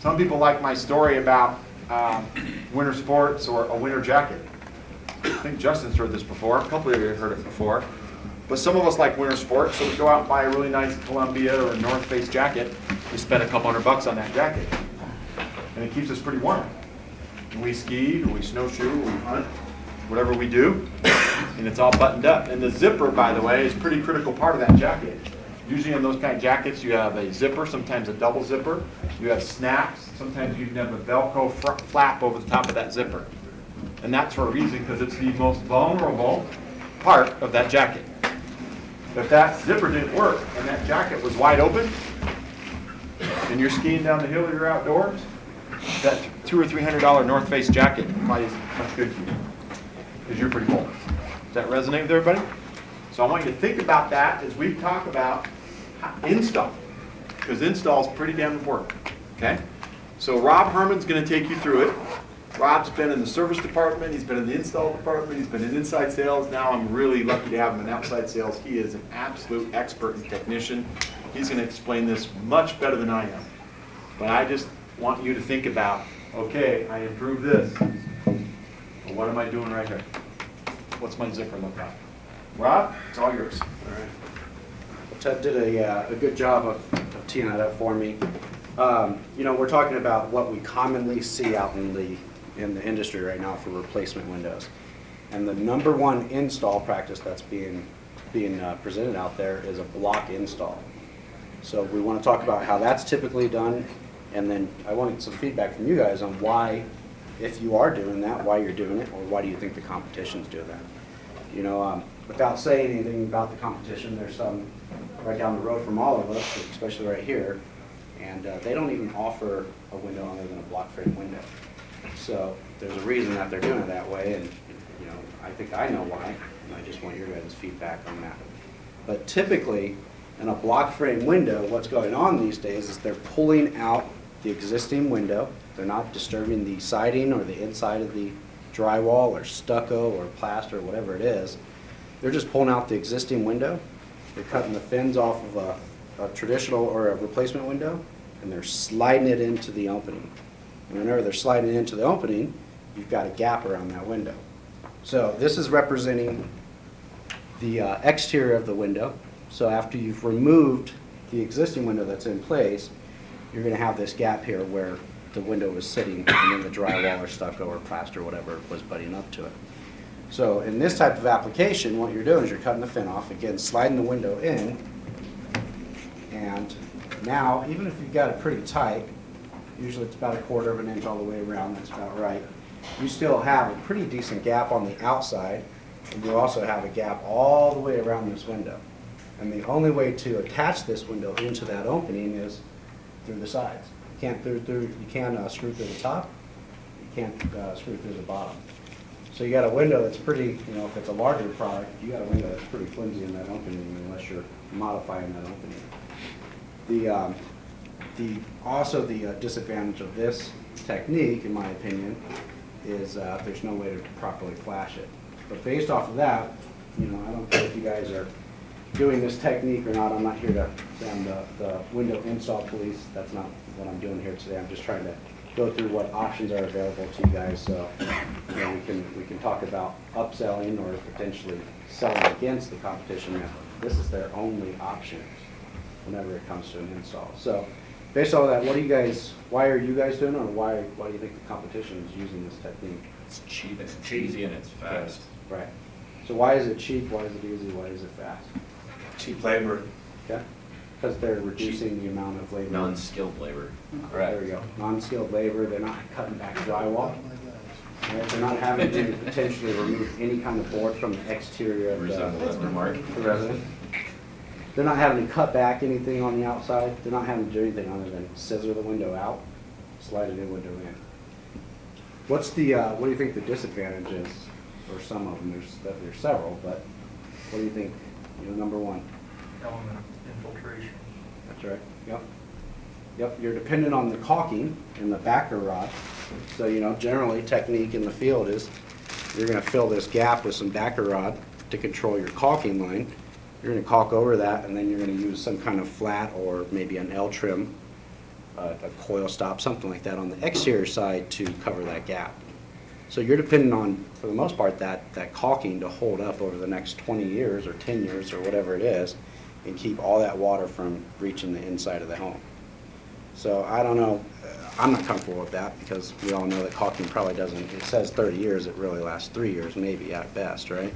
Some people like my story about winter sports or a winter jacket. I think Justin's heard this before. A couple of you have heard it before. But some of us like winter sports, so we go out and buy a really nice Columbia or North Face jacket. We spend a couple $100 on that jacket. And it keeps us pretty warm. And we ski, or we snowshoe, or we hunt, whatever we do, and it's all buttoned up. And the zipper, by the way, is a pretty critical part of that jacket. Usually in those kind of jackets, you have a zipper, sometimes a double zipper. You have snaps. Sometimes you can have a Velcro flap over the top of that zipper. And that's for a reason, because it's the most vulnerable part of that jacket. If that zipper didn't work and that jacket was wide open, and you're skiing down the hill or you're outdoors, that $200 or $300 North Face jacket probably isn't much good for you, because you're pretty cold. Does that resonate with everybody? So I want you to think about that as we talk about install, because install is pretty damn important. Okay? So Rob Herman's going to take you through it. Rob's been in the service department, he's been in the install department, he's been in inside sales. Now I'm really lucky to have him in outside sales. He is an absolute expert and technician. He's going to explain this much better than I am. But I just want you to think about, okay, I improved this. Well, what am I doing right here? What's my zipper look like? Rob, it's all yours. All right. Well, Ted did a good job of teeing that up for me. You know, we're talking about what we commonly see out in the industry right now for replacement windows. And the #1 install practice that's being presented out there is a block install. So we want to talk about how that's typically done, and then I wanted some feedback from you guys on why, if you are doing that, why you're doing it, or why do you think the competition's doing that. You know, without saying anything about the competition, there's some right down the road from all of us, especially right here, and they don't even offer a window other than a block frame window. So there's a reason that they're doing it that way, and you know, I think I know why, and I just want your guys' feedback on that. But typically, in a block frame window, what's going on these days is they're pulling out the existing window. They're not disturbing the siding or the inside of the drywall or stucco or plaster or whatever it is. They're just pulling out the existing window. They're cutting the fins off of a traditional or a replacement window, and they're sliding it into the opening. And whenever they're sliding it into the opening, you've got a gap around that window. So this is representing the exterior of the window. So after you've removed the existing window that's in place, you're going to have this gap here where the window was sitting, and then the drywall or stucco or plaster or whatever was butting up to it. So in this type of application, what you're doing is you're cutting the fin off, again, sliding the window in, and now, even if you've got it pretty tight, usually it's about 1/4 of an inch all the way around, that's about right, you still have a pretty decent gap on the outside, and you also have a gap all the way around this window. And the only way to attach this window into that opening is through the sides. You can't screw through the top, you can't screw through the bottom. So you got a window that's pretty, you know, if it's a larger product, you got a window that's pretty flimsy in that opening unless you're modifying that opening. Also the disadvantage of this technique, in my opinion, is there's no way to properly flash it. But based off of that, you know, I don't care if you guys are doing this technique or not. I'm not here to sound the window install police. That's not what I'm doing here today. I'm just trying to go through what options are available to you guys, so you know, we can talk about upselling or potentially selling against the competition. This is their only option whenever it comes to an install. So based on that, why are you guys doing it, or why do you think the competition is using this technique? It's cheap, it's cheesy, and it's fast. Right. So why is it cheap? Why is it easy? Why is it fast? Cheap labor. Okay. Because they're reducing the amount of labor. Non-skilled labor. There we go. Non-skilled labor. They're not cutting back drywall. Right? They're not having to potentially remove any kind of board from the exterior of the resident. They're not having to cut back anything on the outside. They're not having to do anything other than scissor the window out, slide a new window in. What do you think the disadvantage is for some of them? There's several, but what do you think? You know, #1. Element infiltration. That's right. Yep. You're dependent on the caulking and the backer rod. So, you know, generally technique in the field is you're going to fill this gap with some backer rod to control your caulking line. You're going to caulk over that, and then you're going to use some kind of flat or maybe an L trim a coil stop, something like that on the exterior side to cover that gap. So you're depending on, for the most part, that caulking to hold up over the next 20 years or 10 years or whatever it is, and keep all that water from reaching the inside of the home. So I don't know, I'm not comfortable with that because we all know that caulking probably doesn't, it says 30 years, it really lasts 3 years maybe at best, right?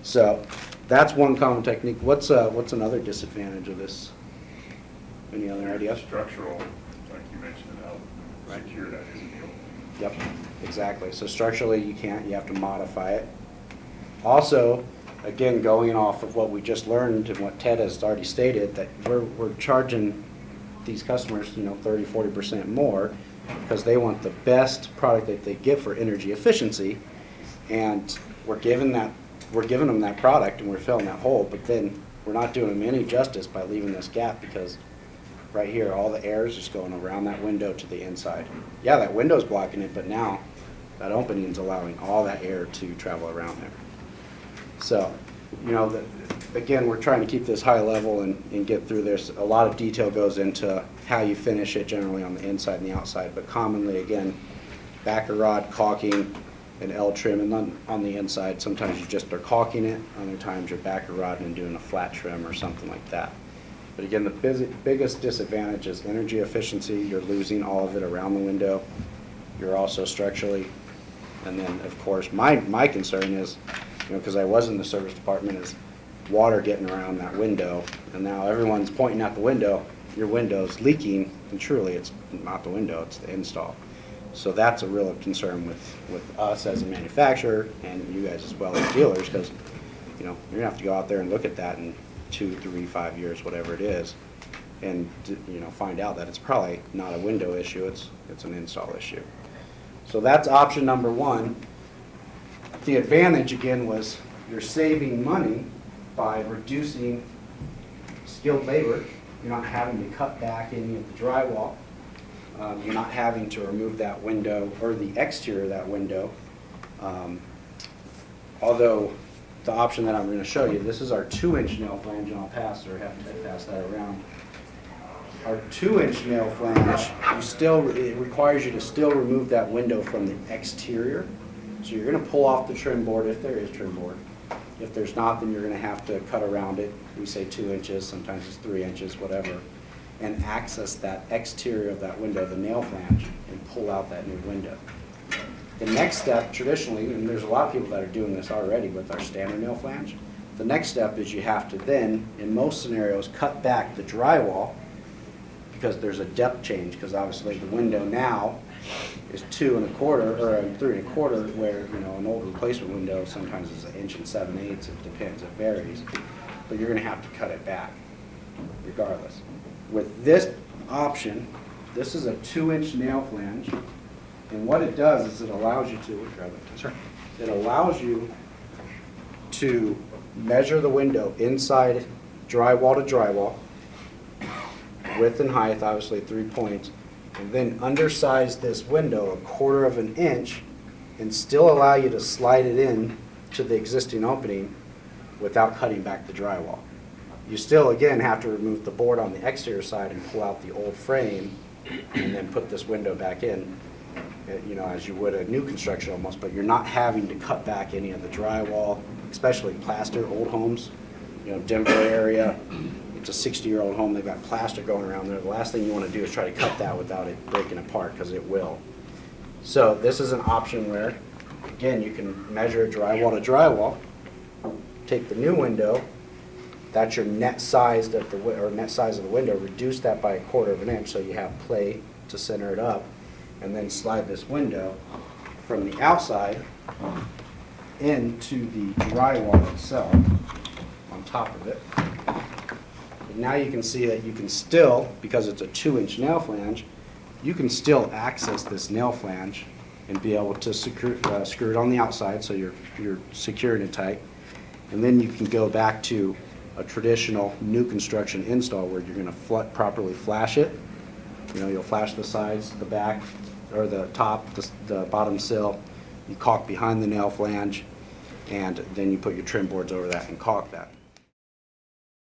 So that's one common technique. What's another disadvantage of this? Any other ideas? Structural, like you mentioned, how Right. secure that is. Yep, exactly. So structurally, you have to modify it. Also, again, going off of what we just learned and what Ted has already stated, that we're charging these customers, 30, 40% more because they want the best product that they get for energy efficiency, and we're giving them that product and we're filling that hole, but then we're not doing them any justice by leaving this gap because right here, all the air is just going around that window to the inside. Yeah, that window's blocking it, but now that opening is allowing all that air to travel around there. So, again, we're trying to keep this high level and get through this. A lot of detail goes into how you finish it generally on the inside and the outside, but commonly, again, backer rod, caulking, and L trim, and then on the inside, sometimes you just are caulking it, other times you're backer rod and doing a flat trim or something like that. But again, the biggest disadvantage is energy efficiency. You're losing all of it around the window. You're also structurally, and then of course my concern is, because I was in the service department, is water getting around that window, and now everyone's pointing at the window. Your window's leaking, and truly it's not the window, it's the install. So that's a real concern with us as a manufacturer and you guys as well as dealers, because you're gonna have to go out there and look at that in 2, 3, 5 years, whatever it is, and find out that it's probably not a window issue, it's an install issue. So that's option number one. The advantage again was you're saving money by reducing skilled labor. You're not having to cut back any of the drywall. You're not having to remove that window or the exterior of that window. Although the option that I'm going to show you, this is our 2-inch nail flange, and I'll pass that around. Our 2-inch nail flange, it requires you to still remove that window from the exterior. So you're going to pull off the trim board if there is trim board. If there's not, then you're going to have to cut around it. We say 2 inches, sometimes it's 3 inches, whatever, and access that exterior of that window, the nail flange, and pull out that new window. The next step, traditionally, and there's a lot of people that are doing this already with our standard nail flange, the next step is you have to then, in most scenarios, cut back the drywall because there's a depth change, because obviously the window now is 2 1/4 or 3 1/4, where an old replacement window sometimes is 1 7/8 inches. It depends, it varies, but you're going to have to cut it back regardless. With this option, this is a 2-inch nail flange, and what it does is it allows you to grab it. Sure. It allows you to measure the window inside drywall to drywall, width and height, obviously 3 points, and then undersize this window 1/4 of an inch and still allow you to slide it in to the existing opening without cutting back the drywall. You still, again, have to remove the board on the exterior side and pull out the old frame and then put this window back in, as you would a new construction almost, but you're not having to cut back any of the drywall, especially plaster, old homes, Denver area. It's a 60-year-old home, they've got plaster going around there. The last thing you want to do is try to cut that without it breaking apart, because it will. So this is an option where, again, you can measure drywall to drywall, take the new window, that's your net size of the window, reduce that by 1/4 of an inch so you have play to center it up, and then slide this window from the outside into the drywall itself on top of it. And now you can see that you can still, because it's a 2-inch nail flange, you can still access this nail flange and be able to screw it on the outside so you're securing it tight. And then you can go back to a traditional new construction install where you're going to properly flash it. You'll flash the sides, the back, or the top, the bottom sill. You caulk behind the nail flange, and then you put your trim boards over that and caulk that.